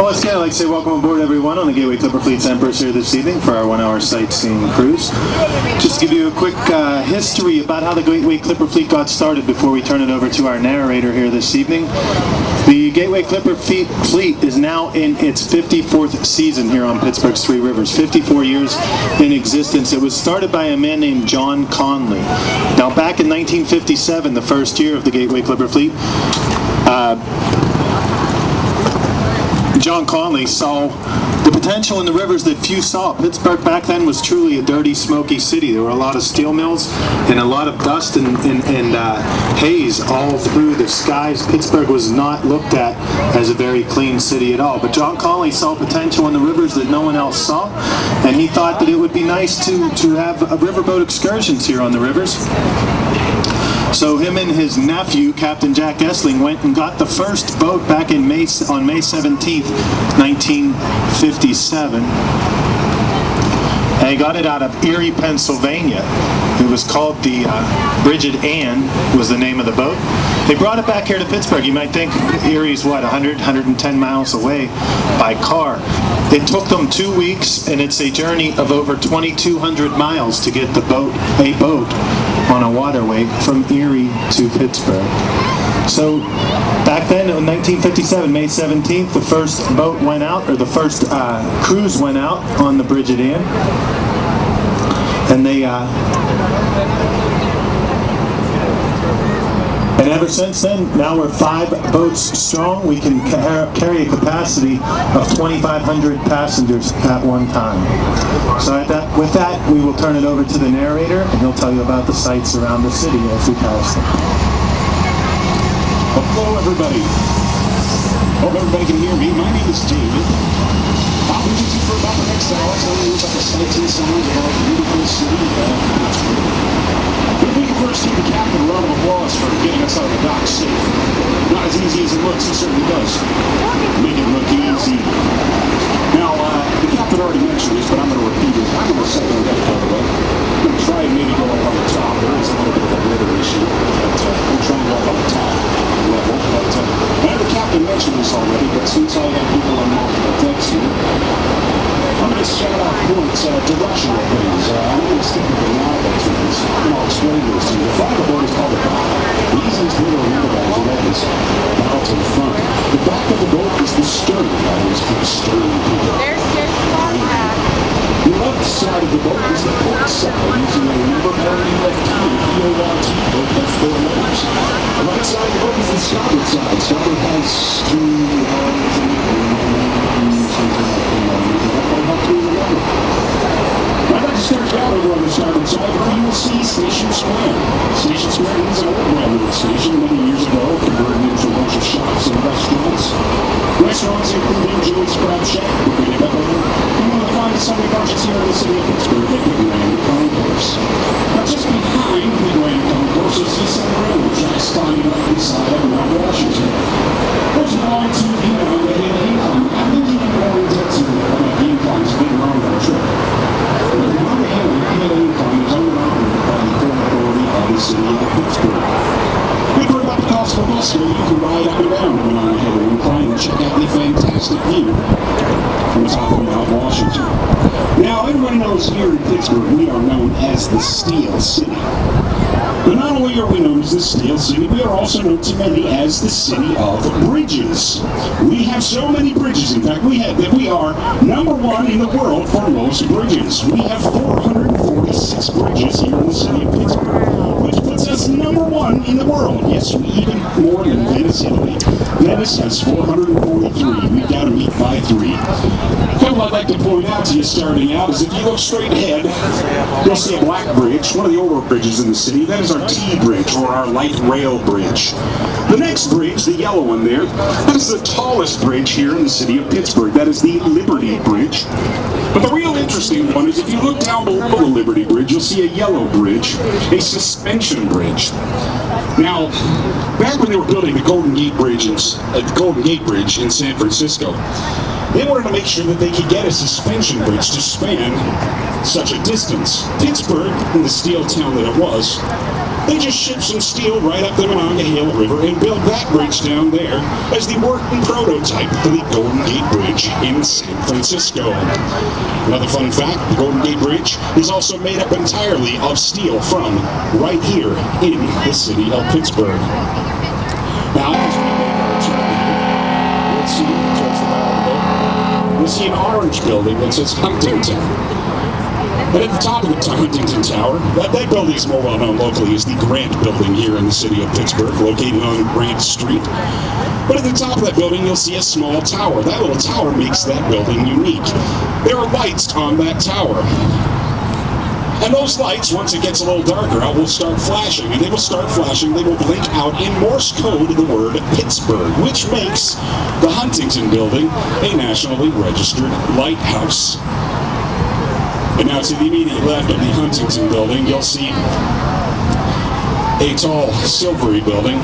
Well, once again, I'd like to say welcome aboard everyone on the Gateway Clipper Fleet's Empress here this evening for our 1-hour sightseeing cruise. Just to give you a quick history about how the Gateway Clipper Fleet got started before we turn it over to our narrator here this evening. The Gateway Clipper Fleet is now in its 54th season here on Pittsburgh's Three Rivers, 54 years in existence. It was started by a man named John Conley. Now, back in 1957, the first year of the Gateway Clipper Fleet, John Conley saw the potential in the rivers that few saw. Pittsburgh back then was truly a dirty, smoky city. There were a lot of steel mills and a lot of dust and haze all through the skies. Pittsburgh was not looked at as a very clean city at all. But John Conley saw potential in the rivers that no one else saw, and he thought that it would be nice to have riverboat excursions here on the rivers. So him and his nephew, Captain Jack Essling, went and got the first boat back on May 17th, 1957. And he got it out of Erie, Pennsylvania. It was called the Bridget Ann was the name of the boat. They brought it back here to Pittsburgh. You might think Erie's, 110 miles away by car. It took them 2 weeks, and it's a journey of over 2,200 miles to get a boat on a waterway from Erie to Pittsburgh. So back then, in 1957, May 17th, the first boat went out, or the first cruise went out on the Bridget Ann. And they, and ever since then, now we're 5 boats strong. We can carry a capacity of 2,500 passengers at one time. So with that, we will turn it over to the narrator, and he'll tell you about the sights around the city as we pass them. Hello, everybody. Hope everybody can hear me. My name is David. I'll be with you for about the next hour, telling you about the sights and sounds of our beautiful city of Pittsburgh. But we can first give the captain a round of applause for getting us out of the dock safe. Not as easy as it looks, he certainly does. Make it look easy. Now, the captain already mentioned this, but I'm going to repeat it. I'm going to set the deck, by the way. I'm going to try and maybe go up on the top. There is a little bit of a weather issue, but we'll try and go up on the top level. But I know the captain mentioned this already, but since I have people on multiple decks here, I'm going to shout out points, directional things. I'm going to stick with the nautical terms, and I'll explain those to you. The flag of the boat is called the bow. The easiest way to remember that is that it's bow to the front. The back of the boat is the stern. I always put the stern here. There's long back. The left side of the boat is the port side, using a number parity of T, P-O-R-T, both have 4 letters. The right side of the boat is the starboard side. Starboard has 2 R's and something like that. I'd like to start out over on the starboard side where you will see Station Square. Station Square is an old railroad station many years ago, converted into a bunch of shops and restaurants. Restaurants including Joey's Crab Shack, where we have one of the finest Sunday brunches here in the city of Pittsburgh, the Grand Concourse. Now, just behind the Grand Concourse is the Center Railroad track standing up beside Mount Washington. There's a line to the incline. I think you can go into the incline. It's been around that trip. The incline is owned and operated by the Port Authority of the city of Pittsburgh. We've heard about the cost of a bus here. You can ride up and down on the Hill Incline and check out the fantastic view from the top of Mount Washington. Now, everybody knows here in Pittsburgh, we are known as the Steel City. But not only are we known as the Steel City, we are also known to many as the City of Bridges. We have so many bridges, in fact, we are #1 in the world for most bridges. We have 446 bridges here in the city of Pittsburgh, which puts us #1 in the world. Yes, we even more than Venice, Italy. Venice has 443. We've got to meet by 3. What I'd like to point out to you starting out is if you look straight ahead, you'll see a black bridge, one of the older bridges in the city. That is our T-Bridge, or our light rail bridge. The next bridge, the yellow one there, that is the tallest bridge here in the city of Pittsburgh. That is the Liberty Bridge. But the real interesting one is if you look down below the Liberty Bridge, you'll see a yellow bridge, a suspension bridge. Now, back when they were building the Golden Gate Bridge in San Francisco, they wanted to make sure that they could get a suspension bridge to span such a distance. Pittsburgh, in the steel town that it was, They just ship some steel right up the Monongahela River and build that bridge down there as the working prototype for the Golden Gate Bridge in San Francisco. Another fun fact, the Golden Gate Bridge is also made up entirely of steel from right here in the city of Pittsburgh. Now, as we make our turn here, we'll see towards the bow of the boat, we'll see an orange building that says Huntington. And at the top of the Huntington Tower, that building is more well known locally as the Grant Building here in the city of Pittsburgh, located on Grant Street. But at the top of that building, you'll see a small tower. That little tower makes that building unique. There are lights on that tower. And those lights, once it gets a little darker out, will start flashing. And they will start flashing, they will blink out in Morse code the word Pittsburgh, which makes the Huntington Building a nationally registered lighthouse. And now to the immediate left of the Huntington Building, you'll see a tall, silvery building.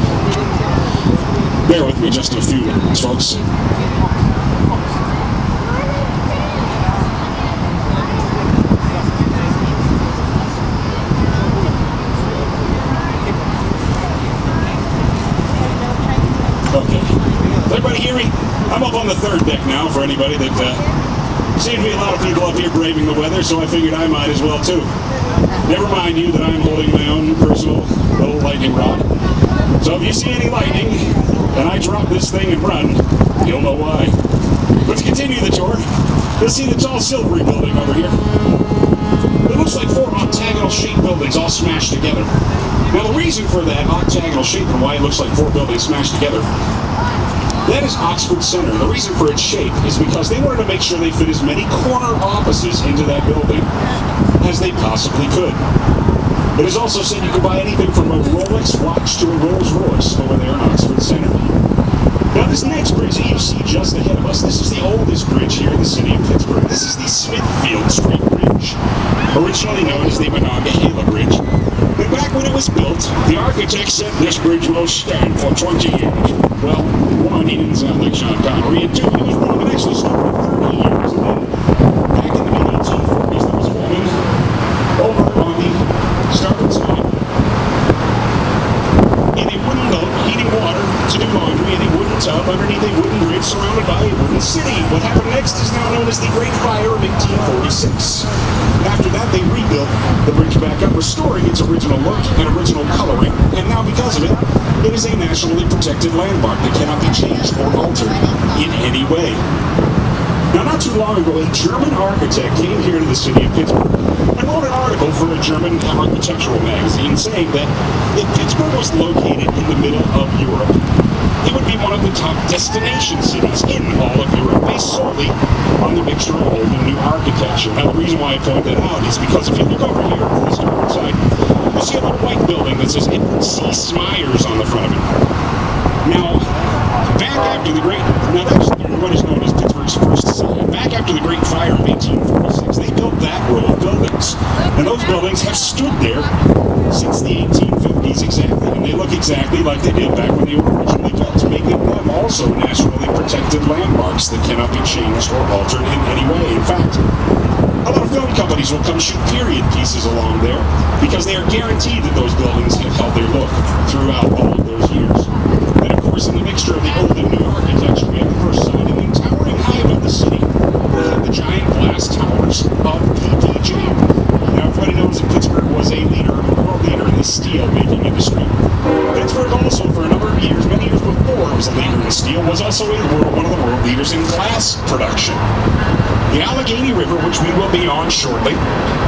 Bear with me just a few minutes, folks. Okay. Does everybody hear me? I'm up on the third deck now for anybody that seems to be a lot of people up here braving the weather, so I figured I might as well too. Never mind you that I'm holding my own personal little lightning rod. So if you see any lightning and I drop this thing and run, you'll know why. But to continue the tour, you'll see the tall silvery building over here. It looks like four octagonal shaped buildings all smashed together. Now the reason for that octagonal shape and why it looks like four buildings smashed together, that is Oxford Center. The reason for its shape is because they wanted to make sure they fit as many corner offices into that building as they possibly could. It is also said you could buy anything from a Rolex watch to a Rolls Royce over there in Oxford Center. Now this next bridge that you see just ahead of us, this is the oldest bridge here in the city of Pittsburgh. This is the Smithfield Street Bridge, originally known as the Monongahela Bridge. And back when it was built, the architect said this bridge will stand for 20 years. Well, one, he didn't sound like Sean Connery, and two, he was wrong. It actually started 30 years. And then, back in the mid-1840s, there was a woman over on the starboard side in a wooden boat, heating water to do laundry in a wooden tub underneath a wooden bridge surrounded by a wooden city. What happened next is now known as the Great Fire of 1846. After that, they rebuilt the bridge back up, restoring its original look and original coloring, and now because of it, it is a nationally protected landmark that cannot be changed or altered in any way. Now, not too long ago, a German architect came here to the city of Pittsburgh and wrote an article for a German architectural magazine saying that if Pittsburgh was located in the middle of Europe, it would be one of the top destination cities in all of Europe, based solely on the mixture of old and new architecture. Now, the reason why I point that out is because if you look over here to the starboard side, you'll see a little white building that says Edward C. Smyers on the front of it. Now, back after the Great, now that's what is known as Pittsburgh's first city. Back after the Great Fire of 1846, they built that row of buildings. And those buildings have stood there since the 1850s exactly, and they look exactly like they did back when they were originally built, making them also nationally protected landmarks that cannot be changed or altered in any way. In fact, a lot of film companies will come shoot period pieces along there because they are guaranteed that those buildings have held their look throughout all of those years. And of course, in the mixture of the old and new architecture, we have the first side, and then towering high above the city, we have the giant glass towers of PPG. Now, everybody knows that Pittsburgh was a world leader in the steel making industry. Pittsburgh also, for a number of years, many years before it was a leader in steel, was also one of the world leaders in glass production. The Allegheny River, which we will be on shortly,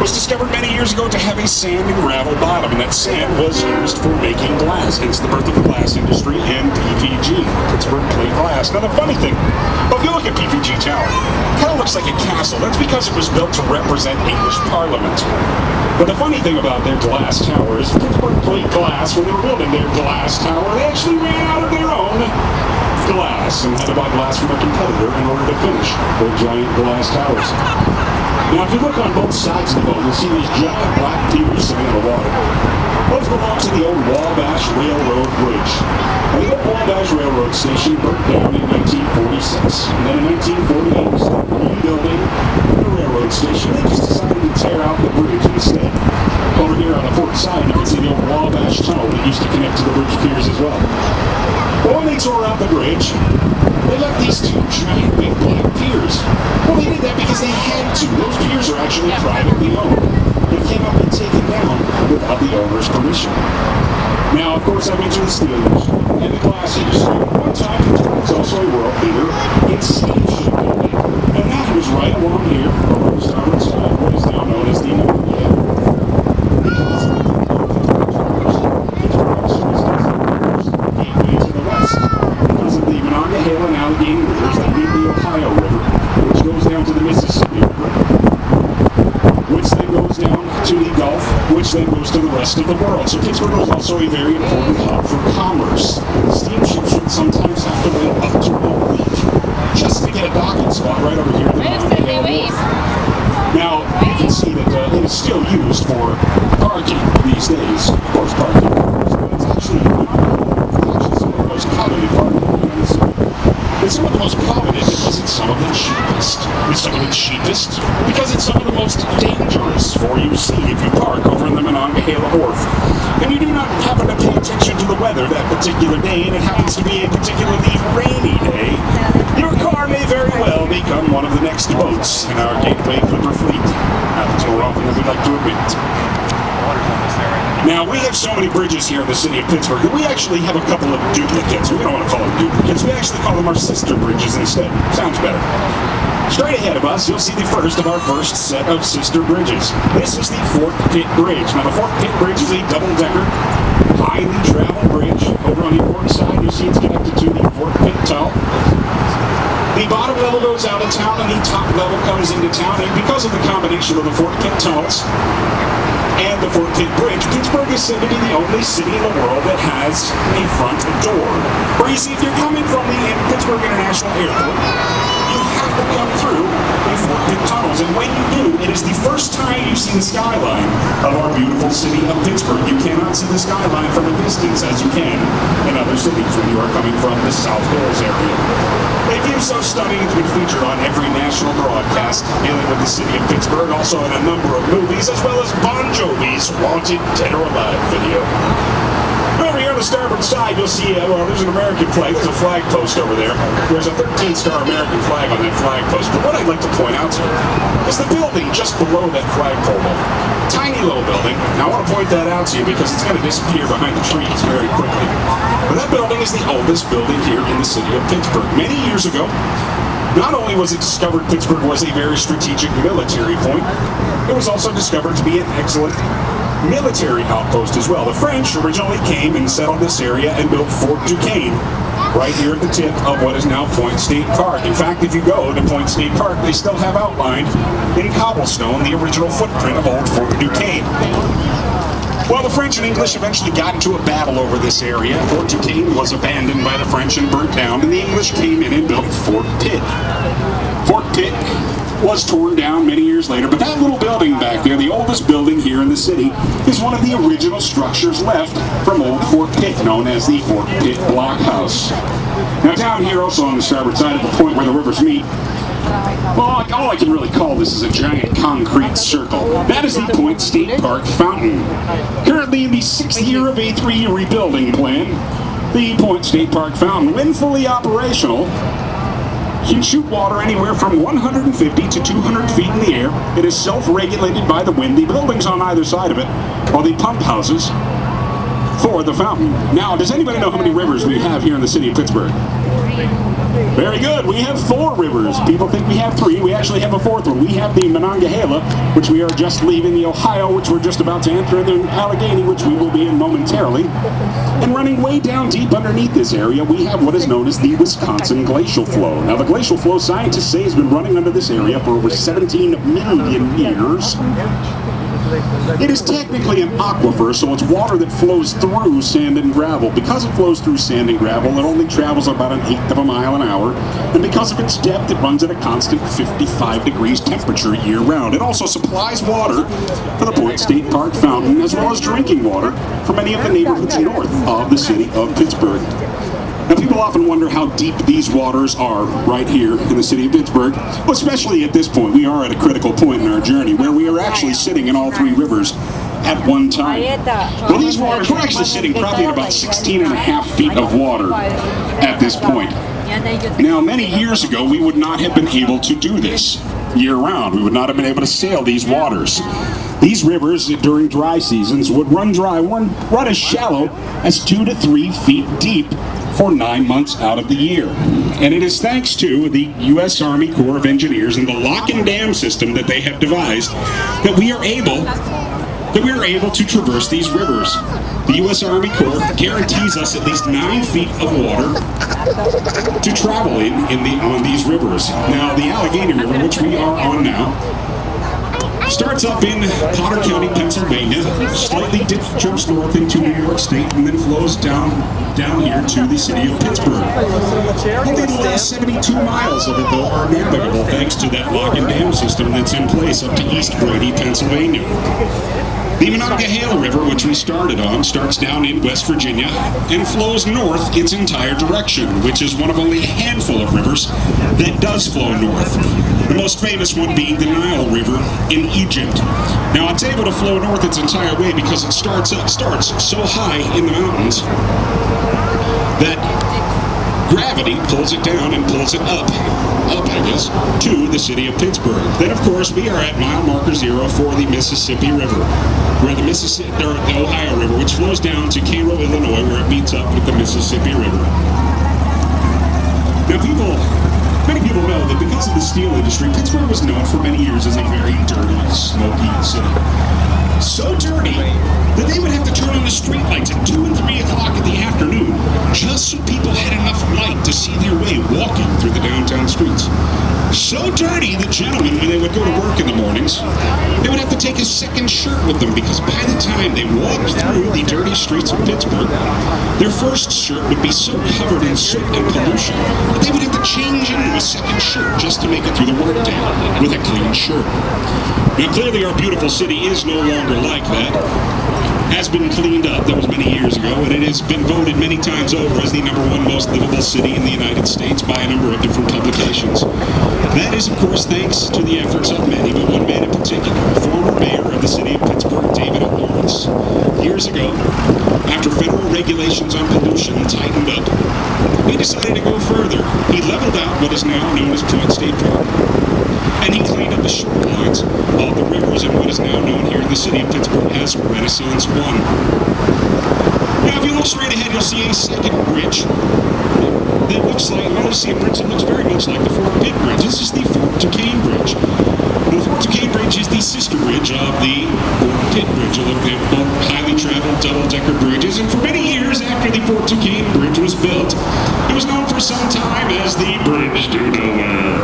was discovered many years ago to have a sand and gravel bottom, and that sand was used for making glass, hence the birth of the glass industry and PPG, Pittsburgh Plate Glass. Now the funny thing, if you look at PPG Tower, it kind of looks like a castle. That's because it was built to represent English Parliament. But the funny thing about their glass tower is Pittsburgh Plate Glass, when they were building their glass tower, they actually ran out of their own glass and had to buy glass from a competitor in order to finish their giant glass towers. Now, if you look on both sides of the boat, you'll see these giant black pewters sitting in the water. Those belong to the old Wabash Railroad Bridge. Now, the old Wabash Railroad station burnt down in 1946. And then in 1948, instead of rebuilding the railroad station, they just decided to tear out the bridge instead. Over here on the port side, you can see the old Wabash connect to the bridge piers as well. But when they tore out the bridge, they left these two giant big black piers. Well, they did that because they had to. Those piers are actually privately owned. They cannot be taken down without the owner's permission. Now, of course, I mentioned the steel industry and the glass industry. One time, it's also a world leader in steamship building. And that was right along here, along the starboard side, what is now known as the Monongahela. Gateway to the west. Because of the Monongahela and Allegheny rivers that lead the Ohio River, which goes down to the Mississippi River, which then goes down to the Gulf, which then goes to the rest of the world. So Pittsburgh was also a very important hub for commerce. Steamships would sometimes have to wait up to a week just to get a docking spot right over here at the Monongahela Wharf. Now, you can see that it is still used for parking these days. Of course, parking. But it's actually some of the most coveted parking in the city. It's some of the most coveted because it's some of the cheapest. It's some of the cheapest because it's some of the most dangerous for you see if you park over in the Monongahela Wharf. And you do not happen to pay attention to the weather that particular day, and it happens to be a particularly rainy day, your car may very well become one of the next boats in our gateway clipper fleet. Happens more often than we'd like to admit. Now, we have so many bridges here in the city of Pittsburgh that we actually have a couple of duplicates. We don't want to call them duplicates. We actually call them our sister bridges instead. Sounds better. Straight ahead of us, you'll see the first of our first set of sister bridges. This is the Fort Pitt Bridge. Now, the Fort Pitt Bridge is a double-decker, highly traveled bridge. Over on the port side, you see it's connected to the Fort Pitt Tunnel. The bottom level goes out of town, and the top level comes into town. And because of the combination of the Fort Pitt tunnels and the Fort Pitt Bridge, Pittsburgh is said to be the only city in the world that has a front door. Or you see, if you're coming from the Pittsburgh International Airport, you have to come through the Fort Pitt tunnels. And when you do, it is the first time you see the skyline of our beautiful city of Pittsburgh. You cannot see the skyline from a distance as you can in other cities when you are coming from the South Hills area. A view so stunning it's been featured on every national broadcast dealing with the city of Pittsburgh, also in a number of movies, as well as Bon Jovi's Wanted Dead or Alive video. Over here on the starboard side, you'll see, well, there's an American flag. There's a flag post over there. There's a 13-star American flag on that flag post. But what I'd like to point out to you is the building just below that flagpole. Tiny little building. Now, I want to point that out to you because it's going to disappear behind the trees very quickly. But that building is the oldest building here in the city of Pittsburgh. Many years ago, not only was it discovered Pittsburgh was a very strategic military point, it was also discovered to be an excellent military outpost as well. The French originally came and settled this area and built Fort Duquesne right here at the tip of what is now Point State Park. In fact, if you go to Point State Park, they still have outlined in cobblestone the original footprint of old Fort Duquesne. Well, the French and English eventually got into a battle over this area. Fort Duquesne was abandoned by the French and burnt down, and the English came in and built Fort Pitt. Fort Pitt was torn down many years later, but that little building back there, the oldest building here in the city, is one of the original structures left from old Fort Pitt, known as the Fort Pitt Blockhouse. Now down here also on the starboard side at the point where the rivers meet, well, all I can really call this is a giant concrete circle. That is the Point State Park fountain. Currently in the 6th year of a 3-year rebuilding plan, the Point State Park fountain, when fully operational, can shoot water anywhere from 150 to 200 feet in the air. It is self-regulated by the wind. The buildings on either side of it are the pump houses for the fountain. Now, does anybody know how many rivers we have here in the city of Pittsburgh? Very good. We have 4 rivers. People think we have 3. We actually have a 4th one. We have the Monongahela, which we are just leaving, the Ohio, which we're just about to enter, and the Allegheny, which we will be in momentarily. And running way down deep underneath this area, we have what is known as the Wisconsin Glacial Flow. Now, the glacial flow, scientists say, has been running under this area for over 17 million years. It is technically an aquifer, so it's water that flows through sand and gravel. Because it flows through sand and gravel, it only travels about 1/8 of a mile an hour. And because of its depth, it runs at a constant 55 degrees temperature year-round. It also supplies water for the Point State Park fountain, as well as drinking water for many of the neighborhoods north of the city of Pittsburgh. Now, people often wonder how deep these waters are right here in the city of Pittsburgh, especially at this point. We are at a critical point in our journey where we are actually sitting in all 3 rivers at one time. Well, these waters, we're actually sitting probably at about 16.5 feet of water at this point. Now, many years ago, we would not have been able to do this year-round. We would not have been able to sail these waters. These rivers, during dry seasons, would run dry, run as shallow as 2 to 3 feet deep for 9 months out of the year. And it is thanks to the U.S. Army Corps of Engineers and the lock and dam system that they have devised that we are able to traverse these rivers. The U.S. Army Corps guarantees us at least 9 feet of water to travel on these rivers. Now, the Allegheny River, which we are on now, starts up in Potter County, Pennsylvania, slightly jumps north into New York State, and then flows down here to the city of Pittsburgh. Only the last 72 miles of it, though, are navigable thanks to that lock and dam system that's in place up to East Brady, Pennsylvania. The Monongahela River, which we started on, starts down in West Virginia and flows north its entire direction, which is one of only a handful of rivers that does flow north. The most famous one being the Nile River in Egypt. Now, it's able to flow north its entire way because it starts so high in the mountains that gravity pulls it down and pulls it up, I guess, to the city of Pittsburgh. Then, of course, we are at mile marker 0 for the Mississippi River, where the Ohio River, which flows down to Cairo, Illinois, where it meets up with the Mississippi River. Now, many people know that because of the steel industry, Pittsburgh was known for many years as a very dirty, smoky city. So dirty that they would have to turn on the streetlights at 2 and 3 o'clock in the afternoon just so people had enough light to see their way walking through the downtown streets. So dirty that gentlemen, when they would go to work in the mornings, they would have to take a second shirt with them because by the time they walked through the dirty streets of Pittsburgh, their first shirt would be so covered in soot and pollution that they would have to change into a second shirt just to make it through the workday with a clean shirt. Now, clearly our beautiful city is no longer like that. Has been cleaned up. That was many years ago, and it has been voted many times over as the #1 most livable city in the United States by a number of different publications. That is, of course, thanks to the efforts of many, but one man in particular, former mayor of the city of Pittsburgh, David Lawrence. Years ago, after federal regulations on pollution tightened up, he decided to go further. He leveled out what is now known as Point State Park, and he cleaned up the shorelines of the rivers in what is now known here in the city of Pittsburgh as Renaissance 1. Now, if you look straight ahead, you'll see a second bridge that looks like, well, you'll see a bridge that looks very much like the Fort Pitt Bridge. This is the Fort Duquesne Bridge. The Fort Duquesne Bridge is the sister bridge of the Fort Pitt Bridge, both highly traveled double-decker bridges, and for many years after the Fort Duquesne Bridge was built, it was known for some time as the Bridge to Nowhere.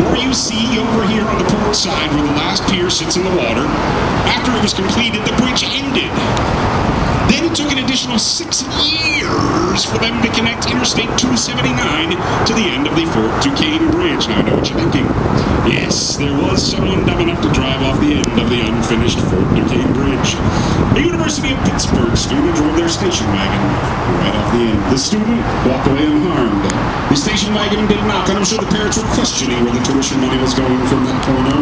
Or you see over here on the port side where the last pier sits in the water, after it was completed, the bridge ended. Then it took an additional 6 years for them to connect Interstate 279 to the end of the Fort Duquesne Bridge. Now I know what you're thinking. Yes, there was someone dumb enough to drive off the end of the unfinished Fort Duquesne Bridge. A University of Pittsburgh student drove their station wagon right off the end. The student walked away unharmed. The station wagon did not, and I'm sure the parents were questioning where the tuition money was going from that point on.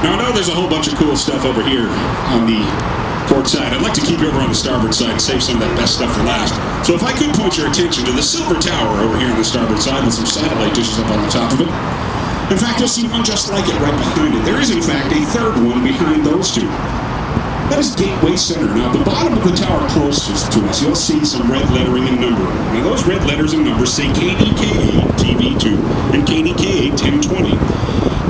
Now I know there's a whole bunch of cool stuff over here on the port side. I'd like to keep you over on the starboard side and save some of that best stuff for last. So if I could point your attention to the Silver Tower over here on the starboard side with some satellite dishes up on the top of it. In fact, you'll see one just like it right behind it. There is, in fact, a third one behind those two. That is Gateway Center. Now, at the bottom of the tower closest to us, you'll see some red lettering and numbering. Now, those red letters and numbers say KDKA TV2 and KDKA 1020.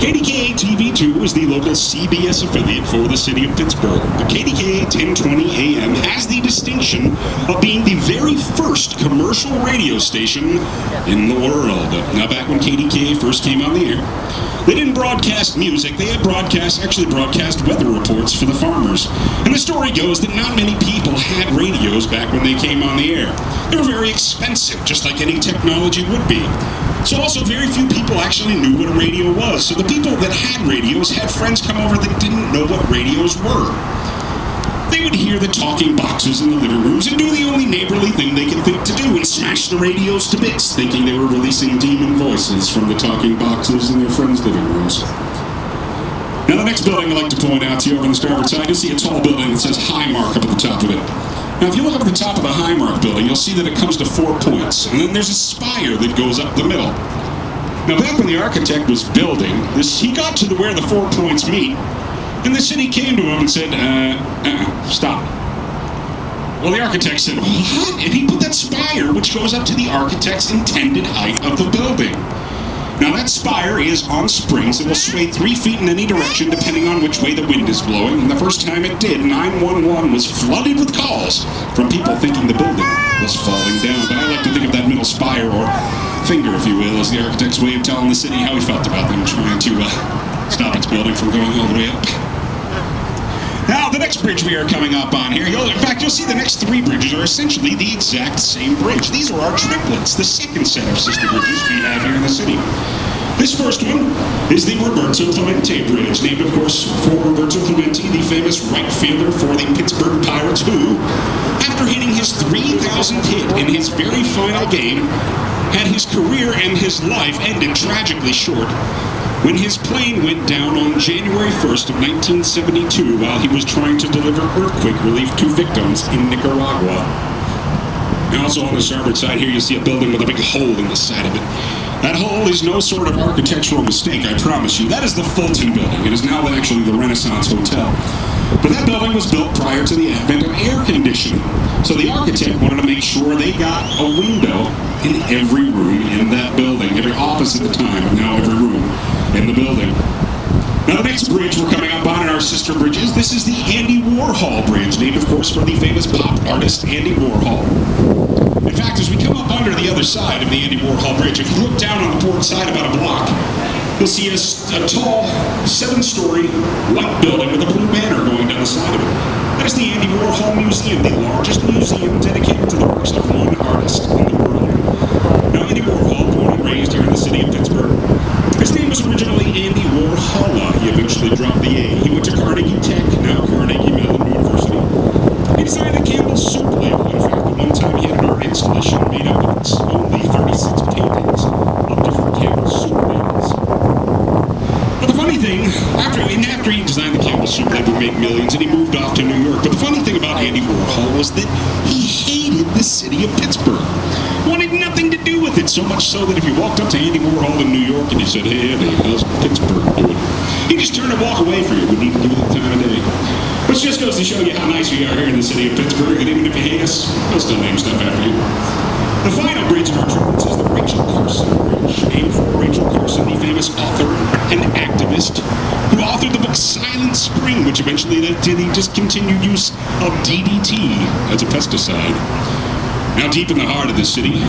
KDKA TV2 is the local CBS affiliate for the city of Pittsburgh. The KDKA 1020 AM has the distinction of being the very first commercial radio station in the world. Now, back when KDKA first came on the air, they didn't broadcast music, they had actually broadcast weather reports for the farmers. And the story goes that not many people had radios back when they came on the air. They were very expensive, just like any technology would be. So also very few people actually knew what a radio was. So the people that had radios had friends come over that didn't know what radios were. They would hear the talking boxes in the living rooms and do the only neighborly thing they could think to do and smash the radios to bits, thinking they were releasing demon voices from the talking boxes in their friends' living rooms. Now, the next building I'd like to point out to you over on the starboard side, you'll see a tall building that says Highmark up at the top of it. Now, if you look up at the top of the Highmark building, you'll see that it comes to 4 points, and then there's a spire that goes up the middle. Now, back when the architect was building this, he got to where the 4 points meet, and the city came to him and said, stop. Well, the architect said, what? And he put that spire, which goes up to the architect's intended height of the building. Now, that spire is on springs. It will sway 3 feet in any direction depending on which way the wind is blowing. And the first time it did, 911 was flooded with calls from people thinking the building was falling down. But I like to think of that middle spire, or finger, if you will, as the architect's way of telling the city how he felt about them trying to stop its building from going all the way up. Now, the next bridge we are coming up on here, in fact, you'll see the next 3 bridges are essentially the exact same bridge. These are our triplets, the second set of sister bridges we have here in the city. This first one is the Roberto Clemente Bridge, named, of course, for Roberto Clemente, the famous right fielder for the Pittsburgh Pirates, who, after hitting his 3,000th hit in his very final game, had his career and his life ended tragically short when his plane went down on January 1st of 1972 while he was trying to deliver earthquake relief to victims in Nicaragua. And also on the starboard side here, you see a building with a big hole in the side of it. That hole is no sort of architectural mistake, I promise you. That is the Fulton Building. It is now actually the Renaissance Hotel. But that building was built prior to the advent of air conditioning. So the architect wanted to make sure they got a window in every room in that building, every office at the time, and now every room in the building. Now, the next bridge we're coming up on in our sister bridges, this is the Andy Warhol Bridge, named, of course, for the famous pop artist Andy Warhol. In fact, as we come up under the other side of the Andy Warhol Bridge, if you look down on the port side about a block, you'll see a tall, 7-story white building with a blue banner going down the side of it. That is the Andy Warhol Museum, the largest museum dedicated to the works of one artist in the world. Now, Andy Warhol, born and raised here in the city of Pittsburgh, his name was originally Andy Warhola. He eventually dropped the A. He went to Carnegie Tech, now Carnegie Mellon University. He designed a Campbell's soup label. In fact, at one time he had an art installation made up of its only 36 paintings of different Campbell's soup labels. But the funny thing, after he designed the Campbell's soup label, he made millions, and he moved off to New York. But the funny thing about Andy Warhol was that he hated the city of Pittsburgh. Wanted nothing to do with it, so much so that if you walked up to Andy Warhol in New York and you said, hey, Andy, how's Pittsburgh doing? He'd just turn and walk away from you. Wouldn't even give you the time of day. Which just goes to show you how nice we are here in the city of Pittsburgh, and even if you hate us, we'll still name stuff after you. The final bridge in our triplets is the Rachel Carson Bridge, named for Rachel Carson, the famous author and activist who authored the book Silent Spring, which eventually led to the discontinued use of DDT as a pesticide. Now, deep in the heart of the city,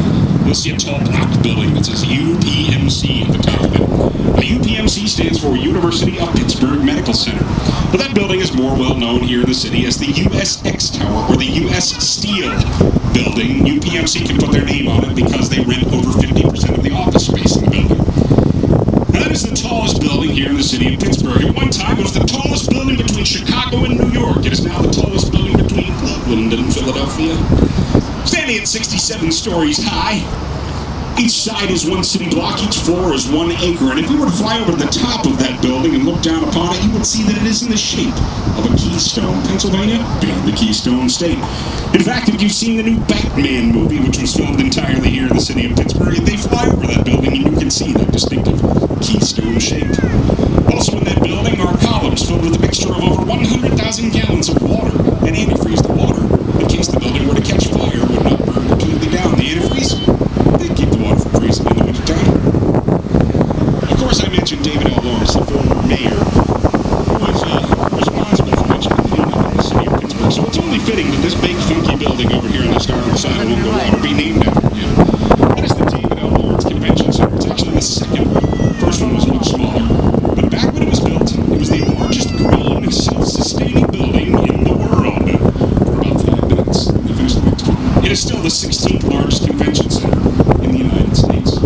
you'll see a tall block building that says UPMC at the top of it. Now, UPMC stands for University of Pittsburgh Medical Center. But that building is more well known here in the city as the USX Tower, or the US Steel Building. UPMC can put their name on it because they rent over 50% of the office space in the building. Now, that is the tallest building here in the city of Pittsburgh. At one time, it was the tallest building between Chicago and New York. It is now the tallest building between Cleveland and Philadelphia. Standing at 67 stories high. Each side is one city block, each floor is 1 acre, and if you were to fly over the top of that building and look down upon it, you would see that it is in the shape of a keystone, Pennsylvania being the Keystone State. In fact, if you've seen the new Batman movie, which was filmed entirely here in the city of Pittsburgh, they fly over that building and you can see that distinctive keystone shape. Also in that building are columns filled with a mixture of over 100,000 gallons of water and antifreeze. The water, in case the building were to catch fire, would not burn completely down. The antifreeze, they'd keep the water from freezing in the wintertime. Of course, I mentioned David L. Lawrence, the former mayor, who was responsible for much of the cleanup in the city of Pittsburgh. So it's only fitting that this big, funky building over here on the starboard side along the water be named after him. That is the David L. Lawrence Convention Center. It's actually the second one. The first one was much smaller. But back when it was built, it was the largest green, self-sustaining building in the world. For about 5 minutes, they finished the next one. It is still the 16th largest convention center in the United States.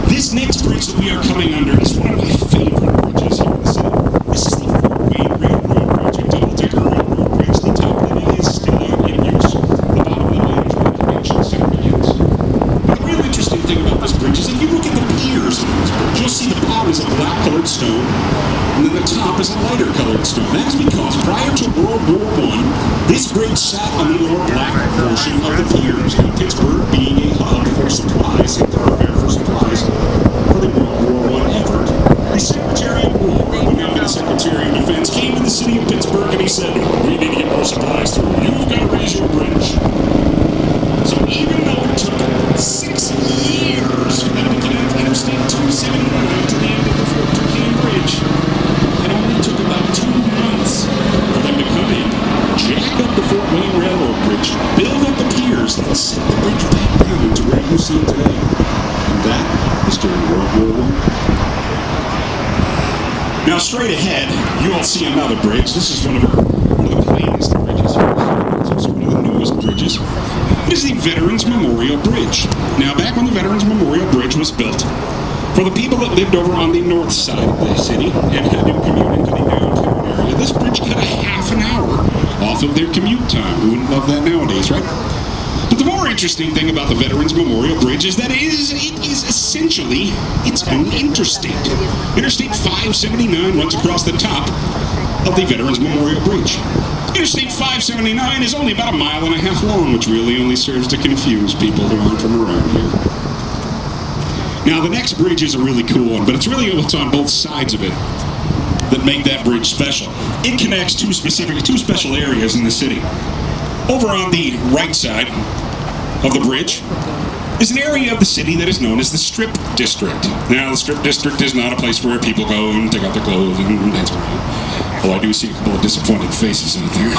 This next bridge that we are coming under is one of my favorite bridges here in the city. This is the Fort Wayne Railroad Project, double-decker railroad bridge. The top level is still in use. The bottom level is where the convention center begins. and then the top is a lighter colored stone. That's because prior to World War I, this bridge sat on the lower black portion of the piers. Now, Pittsburgh being a hub for supplies, a thoroughfare for supplies for the World War I effort, the Secretary of War, who now got Secretary of Defense, came to the city of Pittsburgh and he said, "We need to get more supplies through. You've got to raise your bridge." So even though it took 6 years for them to connect Interstate 279 to the end of the Fort Duquesne Bridge, it only took about 2 months for them to come in, jack up the Fort Wayne Railroad Bridge, build up the piers, and set the bridge back down to where you see it today. And that is during World War I. Now, straight ahead, you will see another bridge. This is one of the cleanest bridges here. It's also one of the newest bridges. It is the Veterans Memorial Bridge. Now, back when the Veterans Memorial Bridge was built, for the people that lived over on the north side of the city and had to commute into the downtown area, this bridge cut a half an hour off of their commute time. We wouldn't love that nowadays, right? But the more interesting thing about the Veterans Memorial Bridge is that it is essentially its own interstate. Interstate 579 runs across the top of the Veterans Memorial Bridge. Interstate 579 is only about 1.5 miles long, which really only serves to confuse people who aren't from around here. Now, the next bridge is a really cool one, but it's really what's on both sides of it that make that bridge special. It connects two special areas in the city. Over on the right side of the bridge is an area of the city that is known as the Strip District. Now, the Strip District is not a place where people go and take out their clothes and dance around. Although I do see a couple of disappointed faces out there.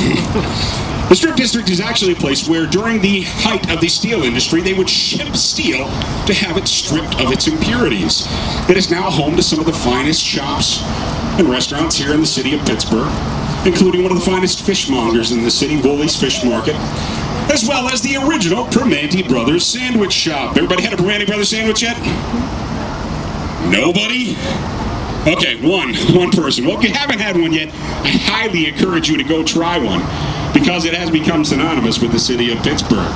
The Strip District is actually a place where, during the height of the steel industry, they would ship steel to have it stripped of its impurities. It is now home to some of the finest shops and restaurants here in the city of Pittsburgh, including one of the finest fishmongers in the city, Woolley's Fish Market, as well as the original Primanti Brothers Sandwich Shop. Everybody had a Primanti Brothers sandwich yet? Nobody? Okay, one person. Well, if you haven't had one yet, I highly encourage you to go try one, because it has become synonymous with the city of Pittsburgh.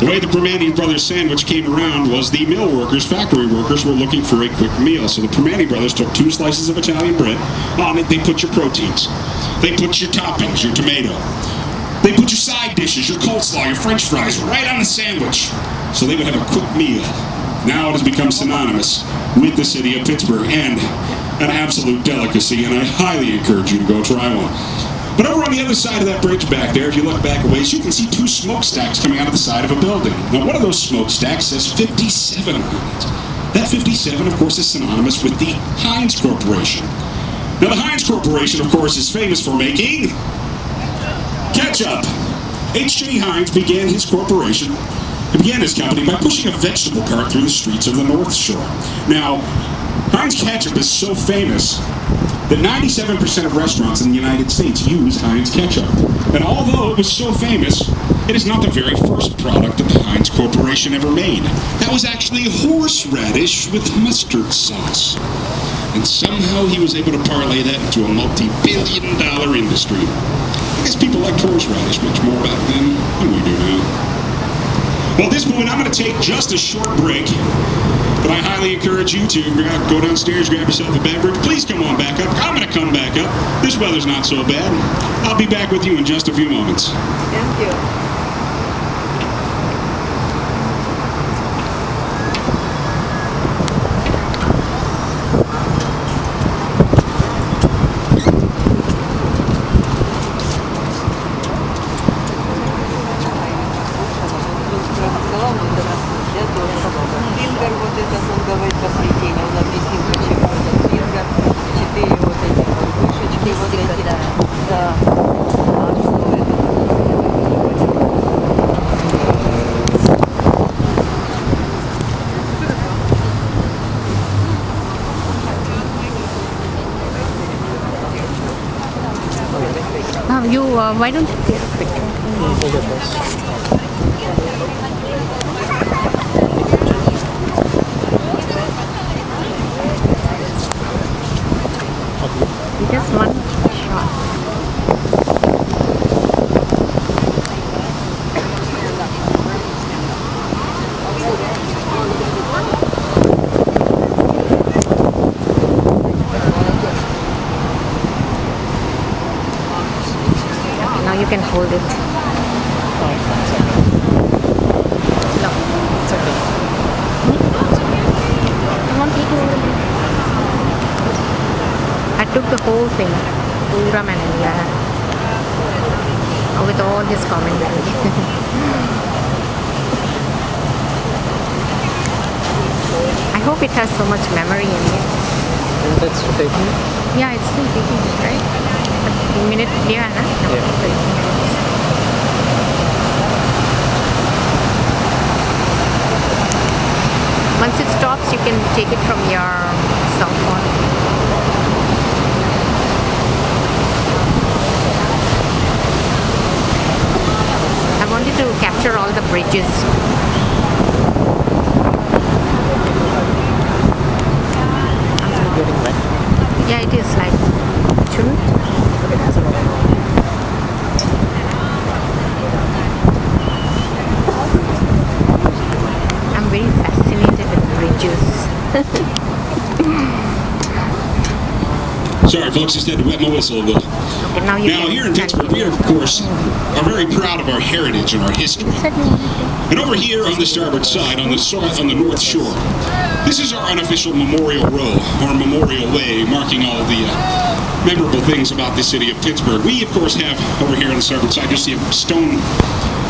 The way the Primanti Brothers sandwich came around was the mill workers, factory workers, were looking for a quick meal. So the Primanti Brothers took 2 slices of Italian bread. On it, they put your proteins. They put your toppings, your tomato. They put your side dishes, your coleslaw, your french fries, right on the sandwich. So they would have a quick meal. Now it has become synonymous with the city of Pittsburgh and an absolute delicacy, and I highly encourage you to go try one. But over on the other side of that bridge back there, if you look back a ways, you can see 2 smokestacks coming out of the side of a building. Now, one of those smokestacks says 57 on it. That 57, of course, is synonymous with the Heinz Corporation. Now, the Heinz Corporation, of course, is famous for making ketchup. H.J. Heinz began his corporation, he began his company by pushing a vegetable cart through the streets of the North Shore. Now, Heinz ketchup is so famous that 97% of restaurants in the United States use Heinz ketchup. And although it was so famous, it is not the very first product that the Heinz Corporation ever made. That was actually horseradish with mustard sauce. And somehow he was able to parlay that into a multi-billion-dollar industry. I guess people liked horseradish much more back then than we do now. Well, at this point, I'm going to take just a short break. But I highly encourage you to go downstairs, grab yourself a beverage. Please come on back up. I'm going to come back up. This weather's not so bad. I'll be back with you in just a few moments. Thank you. Why don't you take a picture? Just one shot. you can hold it. No, it's okay. Come on, take it. I took the whole thing, Pura Manila, with all his commentary. I hope it has so much memory in it. And that's taking. Yeah, it's still taking it, right? But minute clear, huh? No, Yeah. 30 minutes. Once it stops, you can take it from your cell phone. I wanted to capture all the bridges. Getting wet. Yeah, it is like, shouldn't? It has a lot. I'm very fascinated with bridges. Sorry, folks, just had to wet my whistle a little. Okay, now you Now, can here in Pittsburgh, we, of course, are very proud of our heritage and our history. And over here on the starboard side, on the North Shore, this is our unofficial Memorial Row, or Memorial Way, marking all the memorable things about the city of Pittsburgh. We, of course, have over here on the starboard side, you see a stone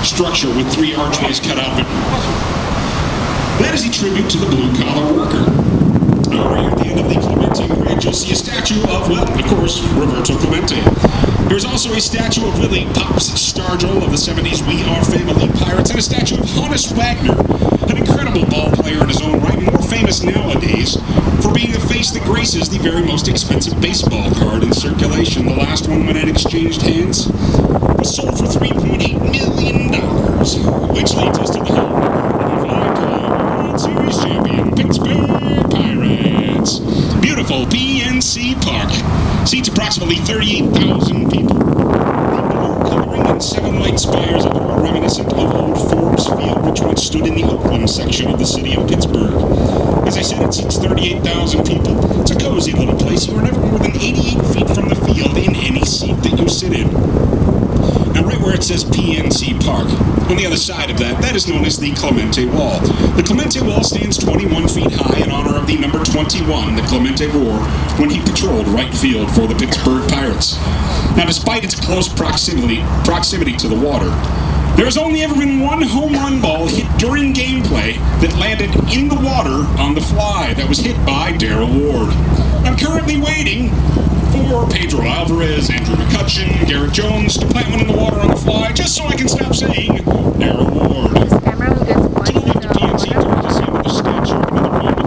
structure with 3 archways cut out of it. That is a tribute to the blue-collar worker. Over here at the end of the Clemente Bridge, you'll see a statue of, well, of course, Roberto Clemente. There's also a statue of Willie Pops Stargell of the 70s We Are Family Pirates, and a statue of Hannes Wagner, an incredible ball player in his own right, more famous nowadays for being the face that graces the very most expensive baseball card in circulation. The last one, when it exchanged hands, was sold for $3.8 million, which leads us to the home of the 5-time World Series champion, Pittsburgh Pirates. Beautiful PNC Park. Seats approximately 38,000 people. Blue coloring and 7 light spires of it are reminiscent of old Forbes Field, which once stood in the Oakland section of the city of Pittsburgh. As I said, it seats 38,000 people. It's a cozy little place. You are never more than 88 feet from the field in any seat that you sit in. Now, right where it says PNC Park, on the other side of that, that is known as the Clemente Wall. The Clemente Wall stands 21 feet high in honor of the number 21 that Clemente wore when he patrolled right field for the Pittsburgh Pirates. Now, despite its close proximity to the water, there has only ever been one home run ball hit during gameplay that landed in the water on the fly. That was hit by Darrell Ward. I'm currently waiting for Pedro Alvarez, Andrew McCutcheon, Garrett Jones to plant one in the water on the fly, just so I can stop saying Darrell Ward. This camera will get spoiled Tonight, in the the PNC water. tour to see another statue of another moment,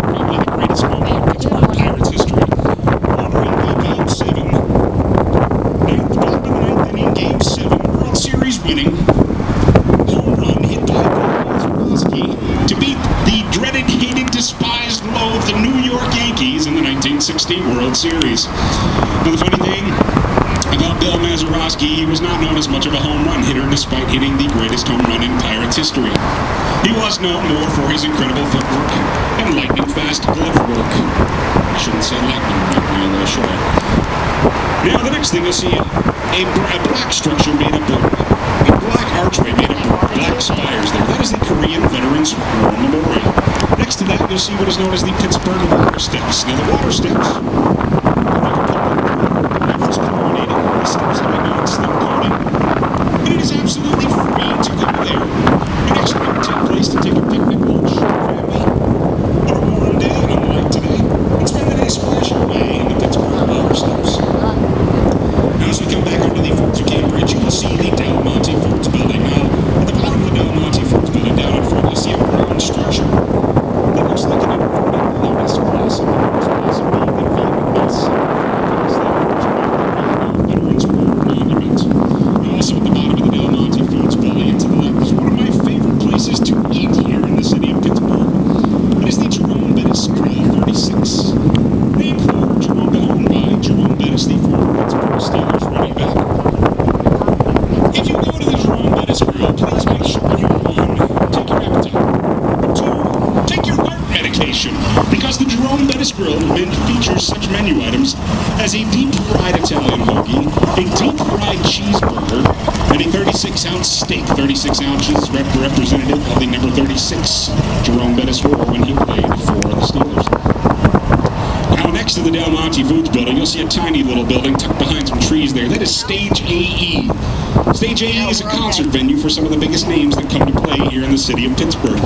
probably the greatest moment in Pittsburgh Pirates history, honoring the Game 7, the bottom of the ninth inning, Game 7, World Series winning home run hit by Mazeroski to beat the dreaded, hated, despised, loathed New York Yankees in the 1960 World Series. Now, the funny thing about Bill Mazeroski, he was not known as much of a home run hitter despite hitting the greatest home run in Pirates history. He was known more for his incredible footwork and lightning-fast glove work. I shouldn't say lightning right now, though, should I? Now, the next thing you'll see a black structure made up of a black archway made up of black spires there. That is the Korean Veterans War Memorial. Next to that, you'll see what is known as the Pittsburgh Water Steps. Now, the water steps, the steps have a non-slip coating, and it is absolutely free to go there. An excellent place to take a picnic, lunch, family, on a warm day, unlike today, and spend the day splashing away in the Pittsburgh Water Steps. Now, as we come back onto the Fort Duquesne Bridge, you will see the Del Monte Forts building. Now, at the bottom of the Del Monte Forts building down in front, you'll see a brown structure that looks like an inverted lotus blossom. The lotus blossom being the a deep-fried Italian hoagie, a deep-fried cheeseburger, and a 36-ounce steak. 36 ounces representative of the number 36 Jerome Bettis wore when he played for the Steelers. Now, next to the Del Monte Foods building, you'll see a tiny little building tucked behind some trees there. That is Stage AE. Stage AE is a concert venue for some of the biggest names that come to play here in the city of Pittsburgh.